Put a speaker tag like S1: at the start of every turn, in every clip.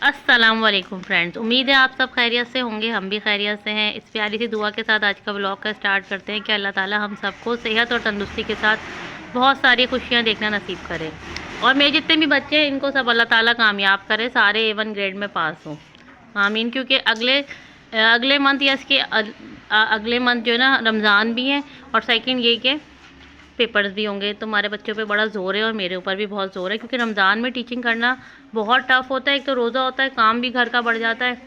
S1: अस्सलाम वालेकुम फ्रेंड्स, उम्मीद है आप सब खैरियत से होंगे। हम भी खैरियत से हैं। इस प्यारी सी दुआ के साथ आज का व्लॉग का स्टार्ट करते हैं कि अल्लाह ताला हम सबको सेहत और तंदुरुस्ती के साथ बहुत सारी खुशियां देखना नसीब करे और मेरे जितने भी बच्चे हैं इनको सब अल्लाह ताला कामयाब करे, सारे A1 ग्रेड में पास हों, आमीन। क्योंकि अगले मंथ या इसके अगले मंथ जो है ना रमज़ान भी है और सेकंड ये के पेपर्स भी होंगे, तो हमारे बच्चों पे बड़ा ज़ोर है और मेरे ऊपर भी बहुत ज़ोर है। क्योंकि रमज़ान में टीचिंग करना बहुत टफ़ होता है। एक तो रोज़ा होता है, काम भी घर का बढ़ जाता है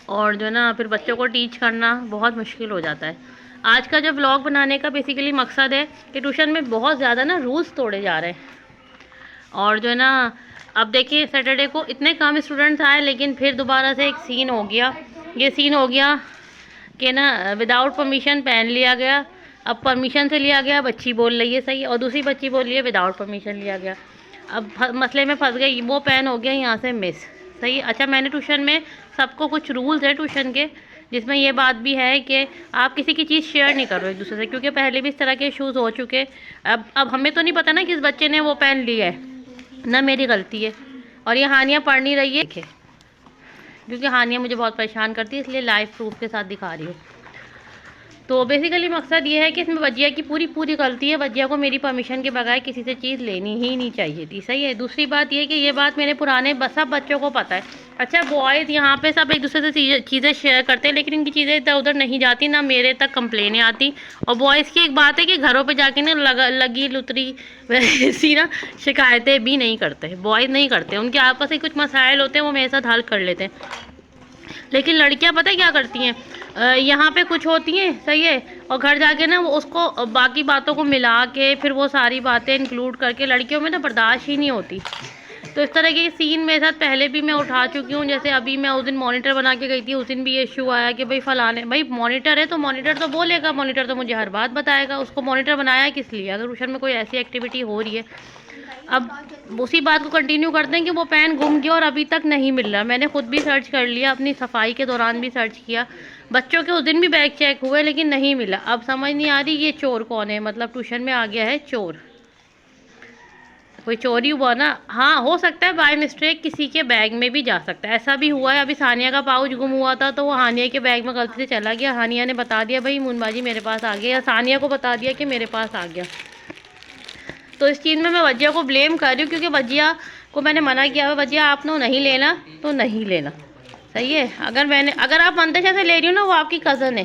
S1: और जो है ना फिर बच्चों को टीच करना बहुत मुश्किल हो जाता है। आज का जो व्लॉग बनाने का बेसिकली मकसद है कि ट्यूशन में बहुत ज़्यादा ना रूल्स तोड़े जा रहे हैं और जो है ना अब देखिए सैटरडे को इतने कम स्टूडेंट्स आए, लेकिन फिर दोबारा से एक सीन हो गया। ये सीन हो गया कि ना विदाउट परमिशन पेन लिया गया। अब परमिशन से लिया गया, बच्ची बोल रही है सही, और दूसरी बच्ची बोल रही है विदाउट परमिशन लिया गया। अब मसले में फंस गई, वो पेन हो गया यहाँ से मिस, सही। अच्छा, मैंने ट्यूशन में सबको कुछ रूल्स है ट्यूशन के, जिसमें ये बात भी है कि आप किसी की चीज़ शेयर नहीं करो एक दूसरे से, क्योंकि पहले भी इस तरह के इशूज़ हो चुके। अब हमें तो नहीं पता ना किस बच्चे ने वो पेन लिया है, ना मेरी गलती है। और ये हानिया पढ़ नहीं रही है क्योंकि हानिया मुझे बहुत परेशान करती है, इसलिए लाइव प्रूफ के साथ दिखा रही हूँ। तो बेसिकली मकसद ये है कि इसमें वजिया की पूरी गलती है। वजिया को मेरी परमिशन के बगैर किसी से चीज़ लेनी ही नहीं चाहिए थी, सही है। दूसरी बात ये कि ये बात मेरे पुराने सब बच्चों को पता है। अच्छा, बॉयज़ यहाँ पे सब एक दूसरे से चीज़ें शेयर करते हैं, लेकिन इनकी चीज़ें इधर उधर नहीं जाती, ना मेरे तक कंप्लेनें आती। और बॉयज़ की एक बात है कि घरों पे जाके ना लगी लुतरी वैसी ना शिकायतें भी नहीं करते, बॉयज़ नहीं करते। उनके आपस में कुछ मसाइल होते हैं, वो मेरे साथ हल कर लेते हैं। लेकिन लड़कियां पता है क्या करती हैं, यहाँ पे कुछ होती हैं, सही है, और घर जाके ना वो उसको बाकी बातों को मिला के फिर वो सारी बातें इंक्लूड करके लड़कियों में ना बर्दाश्त ही नहीं होती। तो इस तरह के सीन मेरे साथ पहले भी मैं उठा चुकी हूँ। जैसे अभी मैं उस दिन मॉनिटर बना के गई थी, उस दिन भी ये इशू आया कि भाई फलाने, भाई मॉनिटर है तो मॉनिटर तो बोलेगा, मॉनिटर तो मुझे हर बात बताएगा। उसको मॉनिटर बनाया किस लिए, अगर ट्यूशन में कोई ऐसी एक्टिविटी हो रही है। अब उसी बात को कंटिन्यू करते हैं कि वो पेन गुम गया और अभी तक नहीं मिल रहा। मैंने खुद भी सर्च कर लिया, अपनी सफाई के दौरान भी सर्च किया, बच्चों के उस दिन भी बैग चेक हुए, लेकिन नहीं मिला। अब समझ नहीं आ रही ये चोर कौन है, मतलब ट्यूशन में आ गया है चोर, कोई चोरी हुआ ना। हाँ, हो सकता है बाय मिस्टेक किसी के बैग में भी जा सकता है, ऐसा भी हुआ है। अभी सानिया का पाउच गुम हुआ था तो वो हानिया के बैग में गलती से चला गया, हानिया ने बता दिया भाई मुनबाजी मेरे पास आ गया, या सानिया को बता दिया कि मेरे पास आ गया। तो इस चीज़ में मैं वजिया को ब्लेम कर रही हूँ, क्योंकि वजिया को मैंने मना किया है, वजिया आपने नहीं लेना तो नहीं लेना, सही है। अगर आप मंतशा से ले रही हो ना, वो आपकी कज़न है,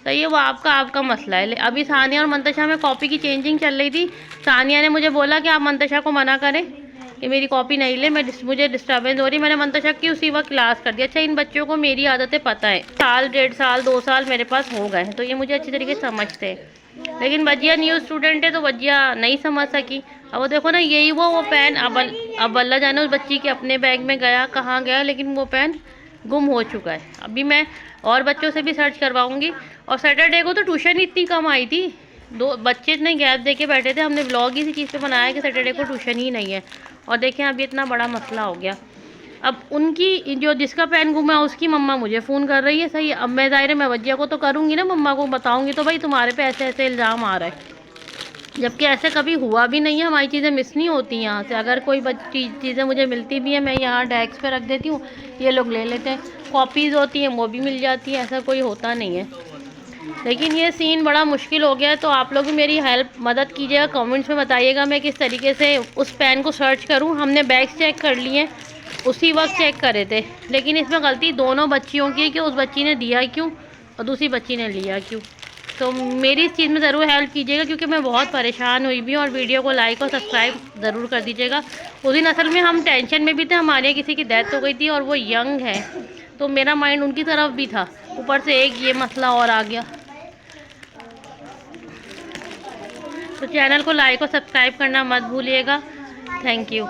S1: सही है, वो आपका मसला है। अभी सानिया और मंतशा में कॉपी की चेंजिंग चल रही थी। सानिया ने मुझे बोला कि आप मंतशा को मना करें कि मेरी कॉपी नहीं ले, मुझे डिस्टर्बेंस हो रही। मैंने मंतशा की उसी वक्त क्लास कर दिया। अच्छा, इन बच्चों को मेरी आदतें पता है, साल 1.5 साल 2 साल मेरे पास हो गए हैं, तो ये मुझे अच्छी तरीके से समझते हैं। लेकिन वजिया न्यू स्टूडेंट है तो वजिया नहीं समझ सकी। अब वो देखो ना, यही वो पेन अब अल्लाह जाने उस बच्ची के अपने बैग में गया कहाँ गया, लेकिन वो पेन गुम हो चुका है। अभी मैं और बच्चों से भी सर्च करवाऊंगी। और सैटरडे को तो ट्यूशन इतनी कम आई थी, 2 बच्चे इतने गैप दे के बैठे थे। हमने व्लॉग इसी चीज़ पे बनाया कि सैटरडे को ट्यूशन ही नहीं है, और देखें अभी इतना बड़ा मसला हो गया। अब उनकी जो जिसका पेन गुमा है उसकी मम्मा मुझे फ़ोन कर रही है, सही है। अब मैं ज़ाहिर मैं वजिया को तो करूँगी ना, मम्मा को बताऊँगी तो भाई तुम्हारे पे ऐसे ऐसे इल्ज़ाम आ रहा है, जबकि ऐसे कभी हुआ भी नहीं है। हमारी चीज़ें मिस नहीं होती यहाँ से, अगर कोई चीज़ें मुझे मिलती भी है मैं यहाँ डेस्क पे रख देती हूँ, ये लोग ले लेते हैं। कॉपीज़ होती हैं वो भी मिल जाती है, ऐसा कोई होता नहीं है। लेकिन ये सीन बड़ा मुश्किल हो गया है, तो आप लोग भी मेरी मदद कीजिएगा, कमेंट्स में बताइएगा मैं किस तरीके से उस पेन को सर्च करूँ। हमने बैग चेक कर लिए, उसी वक्त चेक करे थे, लेकिन इसमें गलती दोनों बच्चियों की है कि उस बच्ची ने दिया क्यों और दूसरी बच्ची ने लिया क्यों। तो मेरी इस चीज़ में ज़रूर हेल्प कीजिएगा, क्योंकि मैं बहुत परेशान हुई भी हूँ। और वीडियो को लाइक और सब्सक्राइब ज़रूर कर दीजिएगा। उस दिन असल में हम टेंशन में भी थे, हमारे यहाँ किसी की डेथ हो गई थी और वो यंग है, तो मेरा माइंड उनकी तरफ भी था, ऊपर से एक ये मसला और आ गया। तो चैनल को लाइक और सब्सक्राइब करना मत भूलिएगा। Thank you.